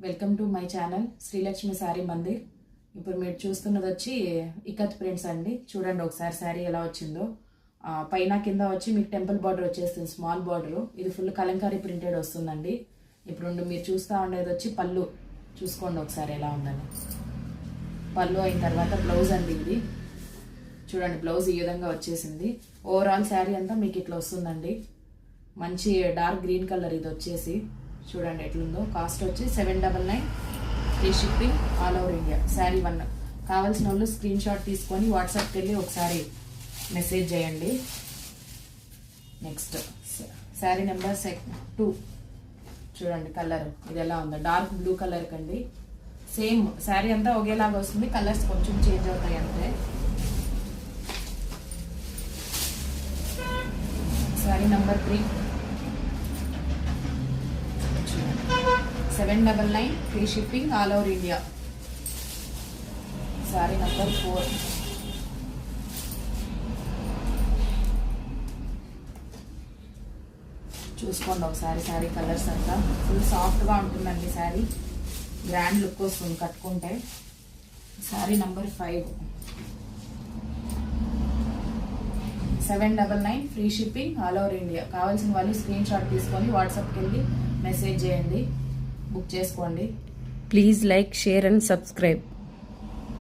Welcome to my channel Srilakshmi sari Mandir. ఇప్పుడు మీరు చూస్తున్నది వచ్చి ఇకత్ ప్రింట్స్ అండి. చూడండి ఒకసారి శారీ ఎలా వచ్చిందో. పైన కింద వచ్చి మీకు టెంపుల్ బార్డర్ వచ్చేస్తుంది, స్మాల్ బార్డర్. ఇది ఫుల్ కలంకారీ ప్రింటెడ్ వస్తుందండి. ఇప్పుడు మీరు చూస్తూ ఉండేది వచ్చి పళ్ళు. చూసుకోండి ఒకసారి ఎలా ఉందని. పళ్ళు అయిన తర్వాత బ్లౌజ్ అండి ఇది. చూడండి బ్లౌజ్ ఈ విధంగా వచ్చేసింది. ఓవరాల్ శారీ అంతా మీకు ఇట్లా వస్తుందండి. మంచి డార్క్ గ్రీన్ కలర్ ఇది వచ్చేసి. చూడండి ఎట్లుందో. కాస్ట్ వచ్చి 799, free shipping all over India. Sari 1 కావాల్సిన వాళ్ళు స్క్రీన్ షాట్ తీసుకొని వాట్సాప్కి వెళ్ళి ఒకసారి మెసేజ్ చేయండి. Next sari number 2. చూడండి కలర్ ఇది ఎలా ఉందో. డార్క్ బ్లూ కలర్ కండి. సేమ్ శారీ అంతా ఒకేలాగా వస్తుంది, కలర్స్ కొంచెం చేంజ్ అవుతాయి అంతే. Sari number 3, 799, free shipping all over India. Sari number 4, చూసుకోండి ఒకసారి. శారీ కలర్స్ అంతా ఫుల్ సాఫ్ట్గా ఉంటుందండి. శారీ గ్రాండ్ లుక్ వస్తుంది కట్టుకుంటే. Sari number 5, 799, free shipping all over India. కావాల్సిన వాళ్ళు స్క్రీన్ షాట్ తీసుకొని వాట్సాప్కి వెళ్ళి మెసేజ్ చేయండి, బుక్ చేసుకోండి. Please like, share and subscribe.